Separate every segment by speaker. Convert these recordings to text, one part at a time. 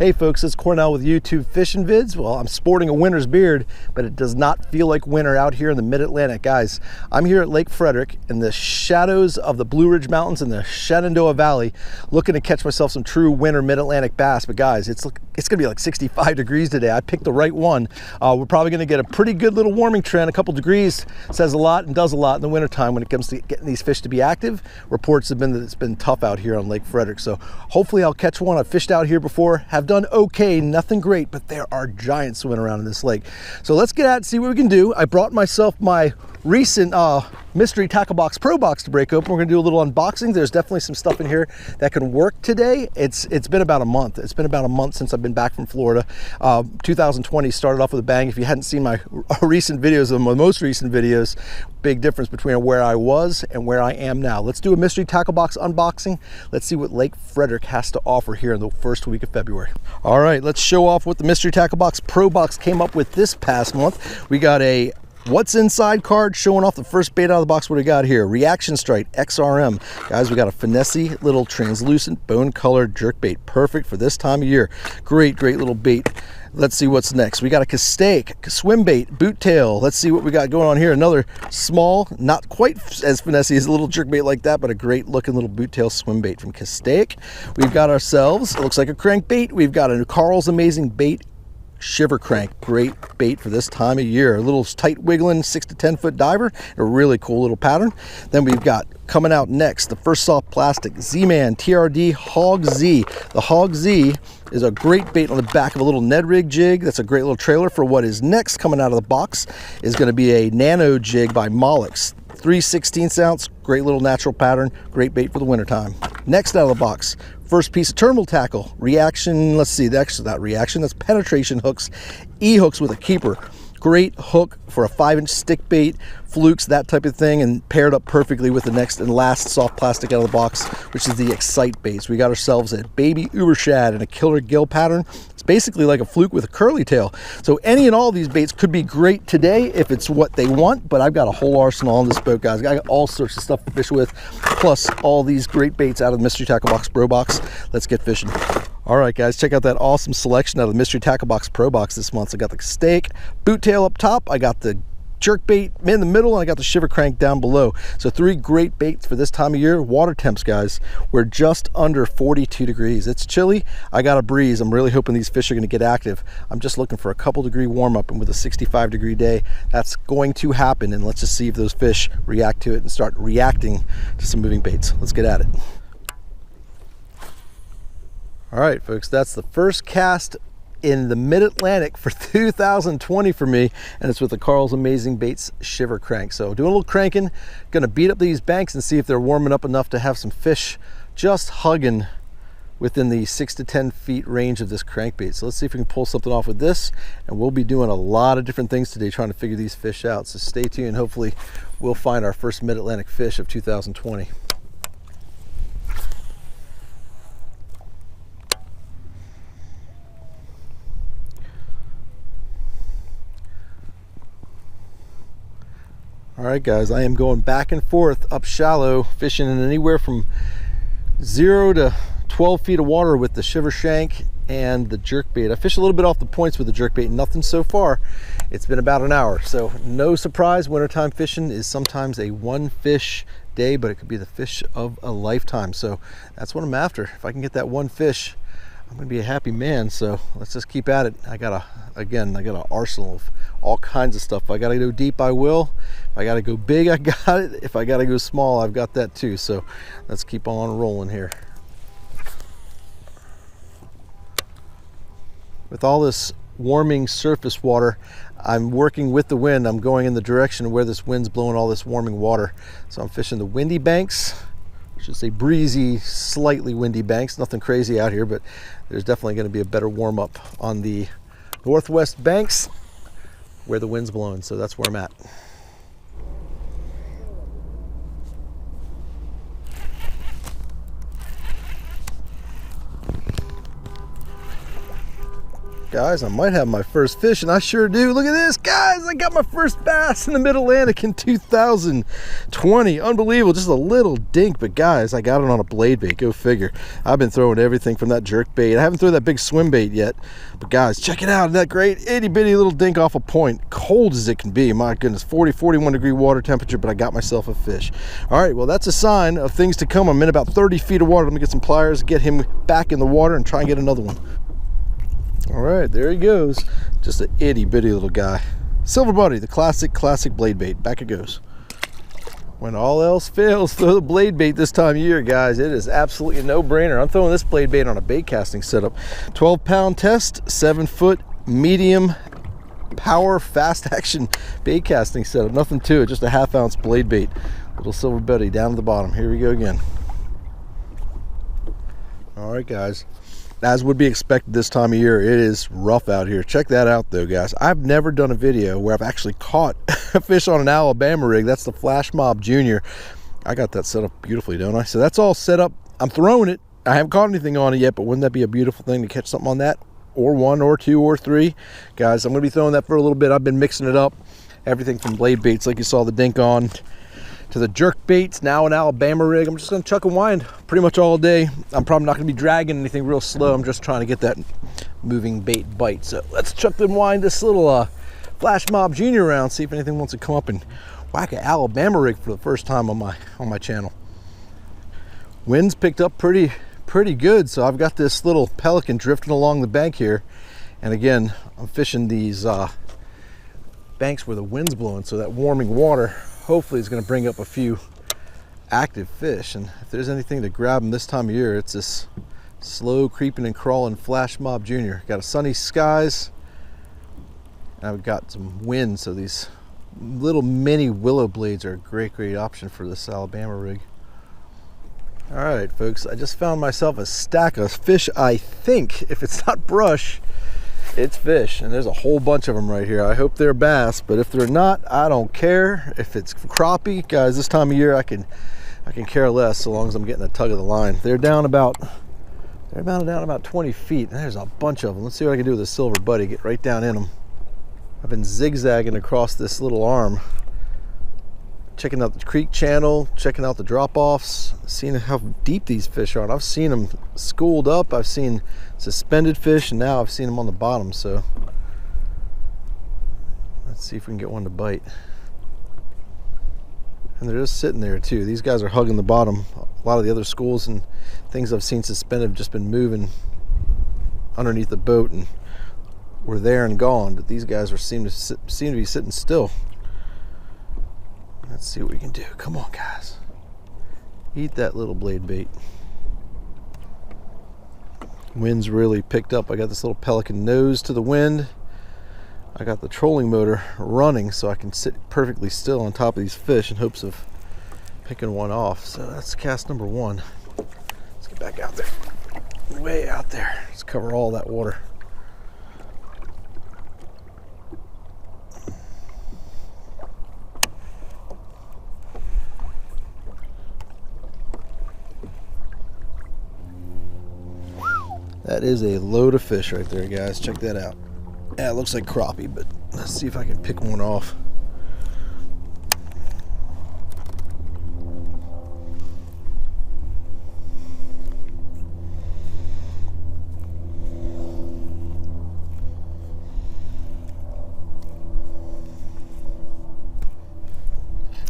Speaker 1: Hey folks, it's Cornell with YouTube Fishing Vids. Well, I'm sporting a winter's beard, but it does not feel like winter out here in the mid-Atlantic. Guys, I'm here at Lake Frederick in the shadows of the Blue Ridge Mountains in the Shenandoah Valley, looking to catch myself some true winter mid-Atlantic bass. But guys, it's gonna be like 65 degrees today. I picked the right one. We're probably gonna get a pretty good little warming trend. A couple degrees says a lot and does a lot in the wintertime when it comes to getting these fish to be active. Reports have been that it's been tough out here on Lake Frederick. So hopefully I'll catch one. I've fished out here before, have done okay, nothing great, but there are giants swimming around in this lake. So let's get out and see what we can do. I brought myself my recent mystery tackle box pro box to break open. We're gonna do a little unboxing. There's definitely some stuff in here that can work today. It's been about a month. It's been about a month since I've been back from Florida. 2020 started off with a bang. If you hadn't seen my recent videos, my most recent videos, big difference between where I was and where I am now. Let's do a mystery tackle box unboxing. Let's see what Lake Frederick has to offer here in the first week of February. All right, let's show off what the mystery tackle box pro box came up with this past month. We got a what's inside card showing off the first bait out of the box. What do we got here? Reaction Strike XRM. Guys, we got a finessey little translucent bone colored jerk bait. Perfect for this time of year. Great little bait. Let's see what's next. We got a Castaic swim bait boot tail. Let's see what we got going on here. Another small, not quite as finessey as a little jerk bait like that, but a great looking little boot tail swim bait from Castaic. We've got ourselves, it looks like a crankbait. We've got a Carl's Amazing Bait Shiver Crank. Great bait for this time of year. A little tight wiggling 6 to 10 foot diver. A really cool little pattern. Then we've got coming out next the First Soft Plastic Z-Man TRD Hog Z. The Hog Z is a great bait on the back of a little Ned rig jig. That's a great little trailer for what is next coming out of the box. Is going to be a nano jig by Mollix. 3/16 ounce, great little natural pattern, great bait for the wintertime. Next out of the box, first piece of terminal tackle, reaction, let's see, that's not reaction, that's penetration hooks, E-hooks with a keeper. Great hook for a 5-inch stick bait, flukes, that type of thing, and paired up perfectly with the next and last soft plastic out of the box, which is the Excite bait. So we got ourselves a baby uber shad and a killer gill pattern. It's basically like a fluke with a curly tail. So any and all of these baits could be great today if it's what they want, but I've got a whole arsenal on this boat, guys. I got all sorts of stuff to fish with, plus all these great baits out of the Mystery Tackle Box Pro Box. Let's get fishing. All right, guys, check out that awesome selection out of the Mystery Tackle Box Pro Box this month. So I got the Castaic boot tail up top, I got the jerk bait in the middle, and I got the Shiver Crank down below. So 3 great baits for this time of year. Water temps, guys, we're just under 42 degrees. It's chilly. I got a breeze. I'm really hoping these fish are going to get active. I'm just looking for a couple degree warm up, and with a 65 degree day, that's going to happen. And let's just see if those fish react to it and start reacting to some moving baits. Let's get at it. All right, folks, that's the first cast in the mid-Atlantic for 2020 for me, and it's with the Carl's Amazing Baits Shiver Crank. So doing a little cranking, gonna beat up these banks and see if they're warming up enough to have some fish just hugging within the 6 to 10 feet range of this crankbait. So let's see if we can pull something off with this, and we'll be doing a lot of different things today trying to figure these fish out. So stay tuned. Hopefully we'll find our first mid-Atlantic fish of 2020. All right, guys, I am going back and forth up shallow, fishing in anywhere from 0 to 12 feet of water with the Shiver Shank and the jerk bait. I fished a little bit off the points with the jerk bait, nothing so far. It's been about an hour, so no surprise, wintertime fishing is sometimes a one fish day, but it could be the fish of a lifetime. So that's what I'm after. If I can get that one fish, I'm gonna be a happy man. So let's just keep at it. I got an arsenal of all kinds of stuff. If I gotta go deep, I will. If I gotta go big, I got it. If I gotta go small, I've got that too. So let's keep on rolling here. With all this warming surface water, I'm working with the wind. I'm going in the direction where this wind's blowing all this warming water. So I'm fishing the windy banks. I should say breezy, slightly windy banks. Nothing crazy out here, but there's definitely going to be a better warm up on the northwest banks where the wind's blowing. So that's where I'm at. Guys, I might have my first fish, and I sure do. Look at this, guys. I got my first bass in the Mid-Atlantic in 2020. Unbelievable. Just a little dink, but guys, I got it on a blade bait. Go figure. I've been throwing everything from that jerk bait. I haven't thrown that big swim bait yet, but guys, check it out. Isn't that great? Itty bitty little dink off a point. Cold as it can be. My goodness, 40, 41 degree water temperature, but I got myself a fish. All right, well, that's a sign of things to come. I'm in about 30 feet of water. Let me get some pliers, get him back in the water, and try and get another one. All right, there he goes. Just an itty bitty little guy. Silver Buddy, the classic blade bait. Back it goes. When all else fails, throw the blade bait this time of year, guys. It is absolutely a no-brainer. I'm throwing this blade bait on a bait casting setup. 12-pound test, 7-foot medium power fast action bait casting setup. Nothing to it, just a half-ounce blade bait. Little Silver Buddy down at the bottom. Here we go again. All right, guys. As would be expected this time of year, it is rough out here. Check that out though, guys. I've never done a video where I've actually caught a fish on an Alabama rig. That's the Flash Mob Junior. I got that set up beautifully, don't I? So that's all set up. I'm throwing it. I haven't caught anything on it yet, but wouldn't that be a beautiful thing to catch something on that? Or one, or two, or three. Guys, I'm gonna be throwing that for a little bit. I've been mixing it up. Everything from blade baits, like you saw the dink on, to the jerk baits, now an Alabama rig. I'm just gonna chuck and wind pretty much all day. I'm probably not gonna be dragging anything real slow. I'm just trying to get that moving bait bite. So let's chuck and wind this little Flash Mob Junior around, see if anything wants to come up and whack an Alabama rig for the first time on my channel. Wind's picked up pretty good, so I've got this little pelican drifting along the bank here. And again, I'm fishing these banks where the wind's blowing, so that warming water hopefully is going to bring up a few active fish. And if there's anything to grab them this time of year, it's this slow creeping and crawling Flash Mob Junior. Got a sunny skies, and I've got some wind, so these little mini willow blades are a great option for this Alabama rig. All right, folks, I just found myself a stack of fish. I think if it's not brush, it's fish, and there's a whole bunch of them right here. I hope they're bass, but if they're not, I don't care. If it's crappie, guys, this time of year I can care less, so long as I'm getting a tug of the line. They're down about 20 feet. And there's a bunch of them. Let's see what I can do with a Silver Buddy. Get right down in them. I've been zigzagging across this little arm, checking out the creek channel, checking out the drop-offs, seeing how deep these fish are. And I've seen them schooled up, I've seen suspended fish, and now I've seen them on the bottom. So let's see if we can get one to bite. And they're just sitting there too. These guys are hugging the bottom. A lot of the other schools and things I've seen suspended have just been moving underneath the boat and were there and gone, but these guys seem to be sitting still. Let's see what we can do. Come on, guys. Eat that little blade bait. Wind's really picked up. I got this little pelican nose to the wind. I got the trolling motor running so I can sit perfectly still on top of these fish in hopes of picking one off. So that's cast number one. Let's get back out there. Way out there. Let's cover all that water. That is a load of fish right there, guys. Check that out. Yeah, it looks like crappie, but let's see if I can pick one off.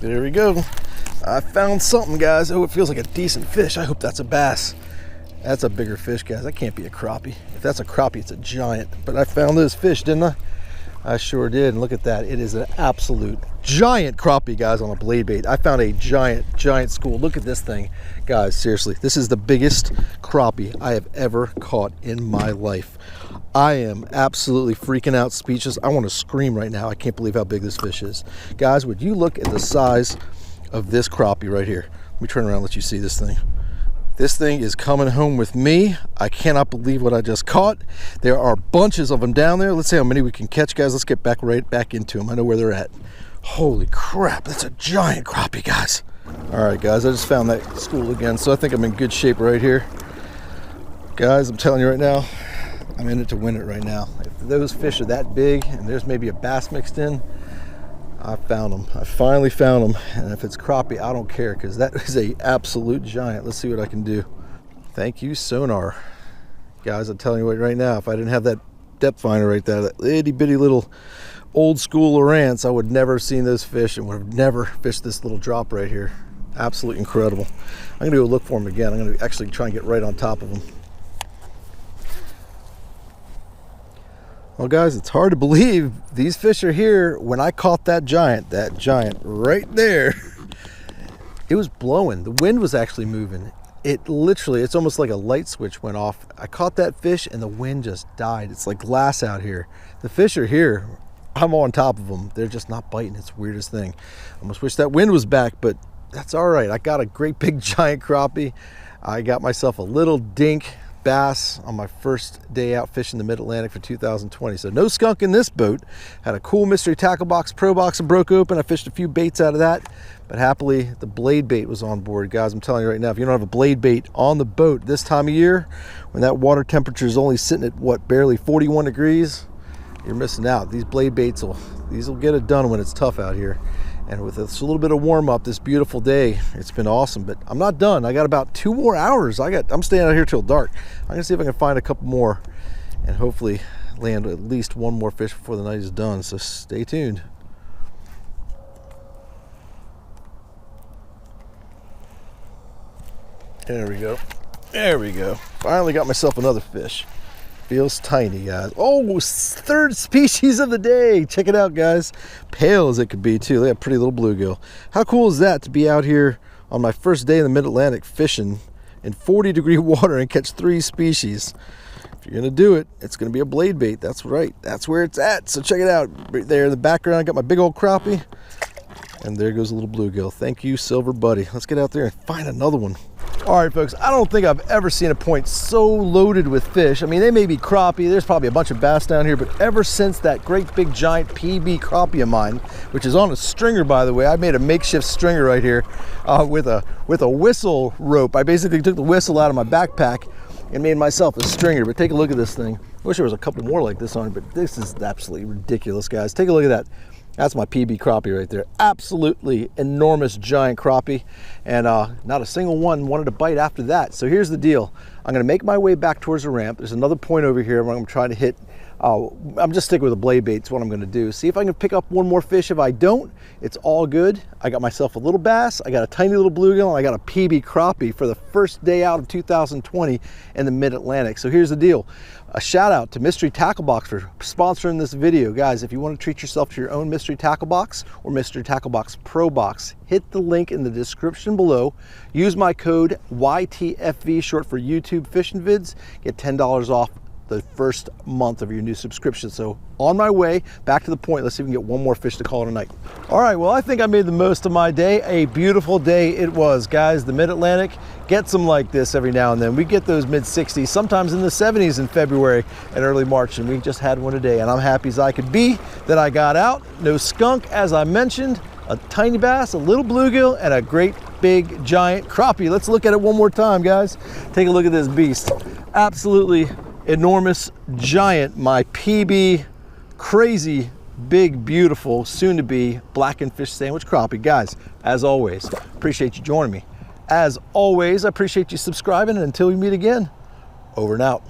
Speaker 1: There we go. I found something, guys. Oh, it feels like a decent fish. I hope that's a bass. That's a bigger fish, guys. That can't be a crappie. If that's a crappie, it's a giant. But I found those fish, didn't I? I sure did. And look at that. It is an absolute giant crappie, guys, on a blade bait. I found a giant school. Look at this thing. Guys, seriously, this is the biggest crappie I have ever caught in my life. I am absolutely freaking out, speechless. I want to scream right now. I can't believe how big this fish is. Guys, would you look at the size of this crappie right here? Let me turn around and let you see this thing. This thing is coming home with me. I cannot believe what I just caught. There are bunches of them down there. Let's see how many we can catch, guys. Let's get right back into them. I know where they're at. Holy crap, that's a giant crappie, guys. All right, guys, I just found that school again, so I think I'm in good shape right here. Guys, I'm telling you right now, I'm in it to win it right now. If those fish are that big and there's maybe a bass mixed in, I found them. I finally found them. And if it's crappie, I don't care, because that is a absolute giant. Let's see what I can do. Thank you, sonar. Guys, I'm telling you what right now, if I didn't have that depth finder right there, that itty bitty little old school Lowrance, I would never have seen those fish and would have never fished this little drop right here. Absolutely incredible. I'm gonna go look for them again. I'm gonna actually try and get right on top of them. Well guys, it's hard to believe these fish are here. When I caught that giant right there, it was blowing. The wind was actually moving. It literally, it's almost like a light switch went off. I caught that fish and the wind just died. It's like glass out here. The fish are here. I'm on top of them. They're just not biting. It's the weirdest thing. I almost wish that wind was back, but that's all right. I got a great big giant crappie. I got myself a little dink bass on my first day out fishing the mid-Atlantic for 2020. So no skunk in this boat. Had a cool mystery tackle box, pro box, and broke open. I fished a few baits out of that, but happily the blade bait was on board. Guys, I'm telling you right now, if you don't have a blade bait on the boat this time of year, when that water temperature is only sitting at what, barely 41 degrees, you're missing out. These blade baits will get it done when it's tough out here. And with this a little bit of warm up this beautiful day, it's been awesome. But I'm not done. I got about 2 more hours. I'm staying out here till dark. I'm gonna see if I can find a couple more and hopefully land at least one more fish before the night is done. So stay tuned. There we go. There we go. Finally got myself another fish. Feels tiny, guys. Oh, third species of the day. Check it out, guys. Pale as it could be, too. They have pretty little bluegill. How cool is that to be out here on my first day in the mid-Atlantic fishing in 40-degree water and catch 3 species? If you're going to do it, it's going to be a blade bait. That's right. That's where it's at. So check it out. Right there in the background, I got my big old crappie. And there goes a little bluegill. Thank you, Silver Buddy. Let's get out there and find another one. All right, folks, I don't think I've ever seen a point so loaded with fish. I mean, they may be crappie. There's probably a bunch of bass down here, but ever since that great big giant PB crappie of mine, which is on a stringer, by the way, I made a makeshift stringer right here with a whistle rope. I basically took the whistle out of my backpack and made myself a stringer. But take a look at this thing. I wish there was a couple more like this on it, but this is absolutely ridiculous, guys. Take a look at that. That's my PB crappie right there. Absolutely enormous giant crappie, and not a single one wanted to bite after that. So here's the deal. I'm gonna make my way back towards the ramp. There's another point over here where I'm trying to hit. I'm just sticking with a blade bait. It's what I'm gonna do. See if I can pick up one more fish. If I don't, it's all good. I got myself a little bass, I got a tiny little bluegill, and I got a PB crappie for the first day out of 2020 in the mid-Atlantic. So here's the deal. A shout out to Mystery Tackle Box for sponsoring this video. Guys, if you want to treat yourself to your own Mystery Tackle Box or Mystery Tackle Box Pro Box, hit the link in the description below. Use my code YTFV, short for YouTube Fishing Vids. Get $10 off the first month of your new subscription. So on my way back to the point, let's see if we can get one more fish to call it a night. All right, well, I think I made the most of my day. A beautiful day it was, guys. The mid-Atlantic gets them like this every now and then. We get those mid-60s, sometimes in the 70s in February and early March, and we just had one today, and I'm happy as I could be that I got out. No skunk, as I mentioned, a tiny bass, a little bluegill, and a great big giant crappie. Let's look at it one more time, guys. Take a look at this beast. Absolutely enormous giant, my PB crazy big beautiful soon to be blackened fish sandwich crappie. Guys, as always, appreciate you joining me. As always, I appreciate you subscribing, and until we meet again, over and out.